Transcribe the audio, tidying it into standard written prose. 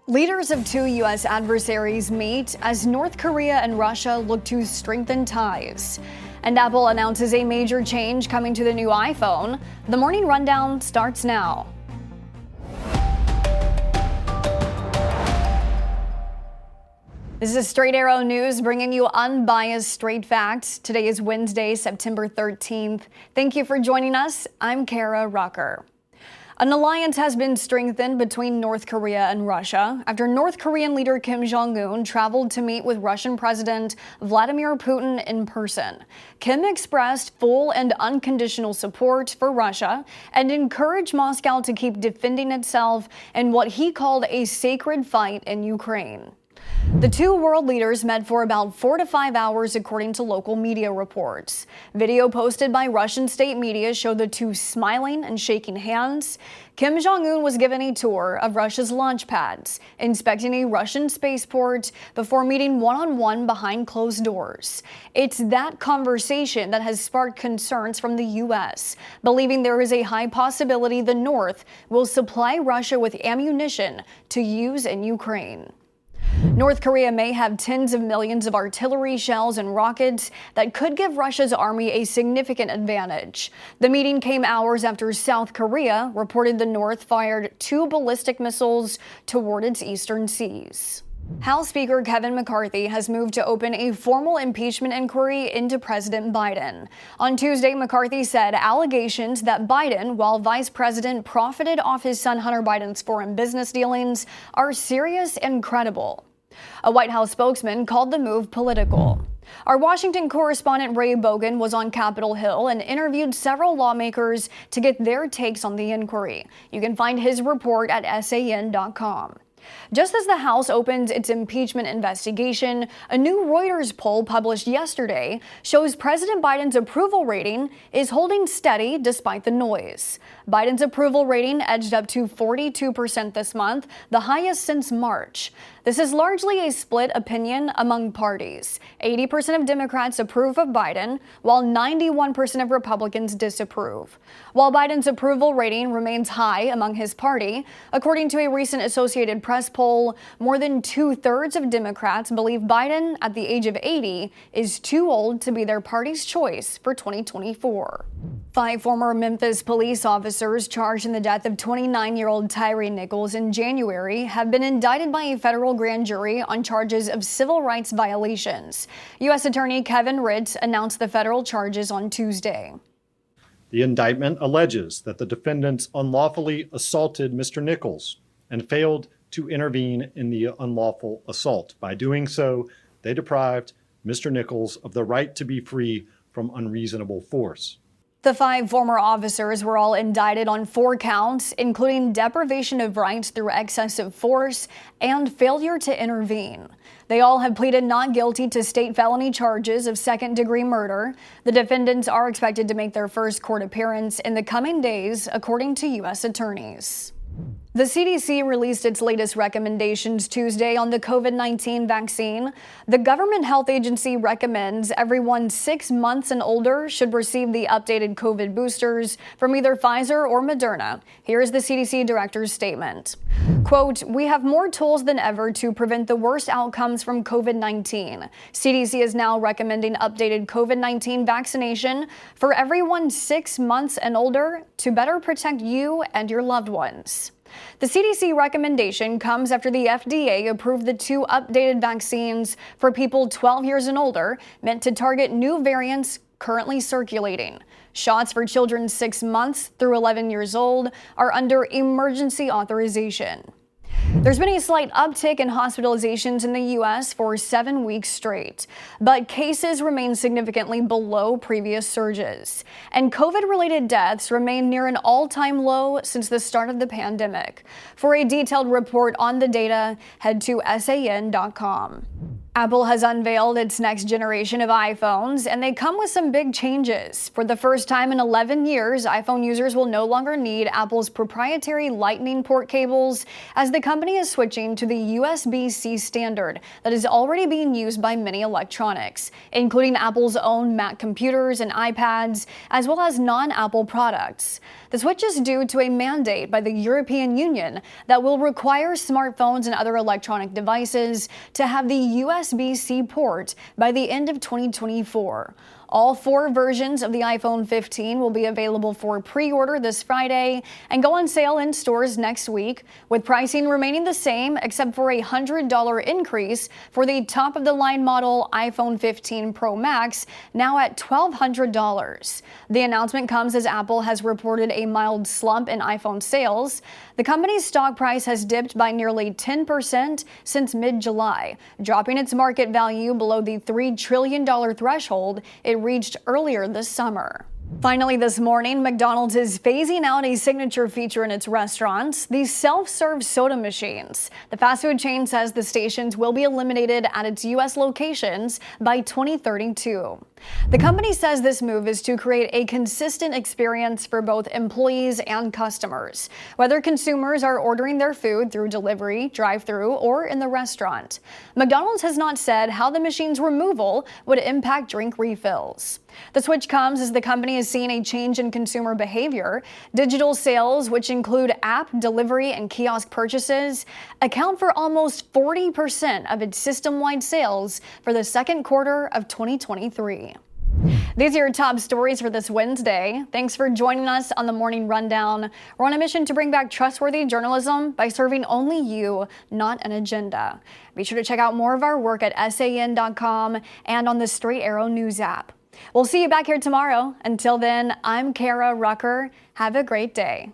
Leaders of two U.S. adversaries meet as North Korea and Russia look to strengthen ties. And Apple announces a major change coming to the new iPhone. The morning rundown starts now. This is Straight Arrow News, bringing you unbiased straight facts. Today is Wednesday, September 13th. Thank you for joining us. I'm Kara Rucker. An alliance has been strengthened between North Korea and Russia after North Korean leader Kim Jong Un traveled to meet with Russian President Vladimir Putin in person. Kim expressed full and unconditional support for Russia and encouraged Moscow to keep defending itself in what he called a sacred fight in Ukraine. The two world leaders met for about 4 to 5 hours, according to local media reports. Video posted by Russian state media showed the two smiling and shaking hands. Kim Jong Un was given a tour of Russia's launch pads, inspecting a Russian spaceport before meeting one-on-one behind closed doors. It's that conversation that has sparked concerns from the U.S., believing there is a high possibility the North will supply Russia with ammunition to use in Ukraine. North Korea may have tens of millions of artillery shells and rockets that could give Russia's army a significant advantage. The meeting came hours after South Korea reported the North fired 2 ballistic missiles toward its eastern seas. House Speaker Kevin McCarthy has moved to open a formal impeachment inquiry into President Biden. On Tuesday, McCarthy said allegations that Biden, while vice president, profited off his son Hunter Biden's foreign business dealings are serious and credible. A White House spokesman called the move political. Our Washington correspondent Ray Bogan was on Capitol Hill and interviewed several lawmakers to get their takes on the inquiry. You can find his report at san.com. Just as the House opens its impeachment investigation, a new Reuters poll published yesterday shows President Biden's approval rating is holding steady despite the noise. Biden's approval rating edged up to 42% this month, the highest since March. This is largely a split opinion among parties. 80% of Democrats approve of Biden, while 91% of Republicans disapprove. While Biden's approval rating remains high among his party, according to a recent Associated Press poll, more than 2/3 of Democrats believe Biden, at the age of 80, is too old to be their party's choice for 2024. 5 former Memphis police officers charged in the death of 29-year-old Tyree Nichols in January have been indicted by a federal grand jury on charges of civil rights violations. U.S. Attorney Kevin Ritz announced the federal charges on Tuesday. The indictment alleges that the defendants unlawfully assaulted Mr. Nichols and failed to intervene in the unlawful assault. By doing so, they deprived Mr. Nichols of the right to be free from unreasonable force. The 5 former officers were all indicted on 4 counts, including deprivation of rights through excessive force and failure to intervene. They all have pleaded not guilty to state felony charges of second-degree murder. The defendants are expected to make their first court appearance in the coming days, according to U.S. attorneys. The CDC released its latest recommendations Tuesday on the COVID-19 vaccine. The government health agency recommends everyone 6 months and older should receive the updated COVID boosters from either Pfizer or Moderna. Here's the CDC director's statement. Quote, "We have more tools than ever to prevent the worst outcomes from COVID-19. CDC is now recommending updated COVID-19 vaccination for everyone 6 months and older to better protect you and your loved ones." The CDC recommendation comes after the FDA approved the 2 updated vaccines for people 12 years and older, meant to target new variants currently circulating. Shots for children 6 months through 11 years old are under emergency authorization. There's been a slight uptick in hospitalizations in the U.S. for 7 weeks straight, but cases remain significantly below previous surges, and COVID-related deaths remain near an all-time low since the start of the pandemic. For a detailed report on the data, head to san.com. Apple has unveiled its next generation of iPhones, and they come with some big changes. For the first time in 11 years, iPhone users will no longer need Apple's proprietary Lightning port cables, as the company is switching to the USB-C standard that is already being used by many electronics, including Apple's own Mac computers and iPads, as well as non-Apple products. The switch is due to a mandate by the European Union that will require smartphones and other electronic devices to have the USB-C port by the end of 2024. All 4 versions of the iPhone 15 will be available for pre-order this Friday and go on sale in stores next week, with pricing remaining the same except for a $100 increase for the top-of-the-line model iPhone 15 Pro Max, now at $1,200. The announcement comes as Apple has reported a mild slump in iPhone sales. The company's stock price has dipped by nearly 10% since mid-July, dropping its market value below the $3 trillion threshold it reached earlier this summer. Finally this morning, McDonald's is phasing out a signature feature in its restaurants, these self-serve soda machines. The fast food chain says the stations will be eliminated at its U.S. locations by 2032. The company says this move is to create a consistent experience for both employees and customers, whether consumers are ordering their food through delivery, drive-thru, or in the restaurant. McDonald's has not said how the machine's removal would impact drink refills. The switch comes as the company is seeing a change in consumer behavior. Digital sales, which include app, delivery, and kiosk purchases, account for almost 40% of its system-wide sales for the second quarter of 2023. These are your top stories for this Wednesday. Thanks for joining us on the Morning Rundown. We're on a mission to bring back trustworthy journalism by serving only you, not an agenda. Be sure to check out more of our work at san.com and on the Straight Arrow News app. We'll see you back here tomorrow. Until then, I'm Kara Rucker. Have a great day.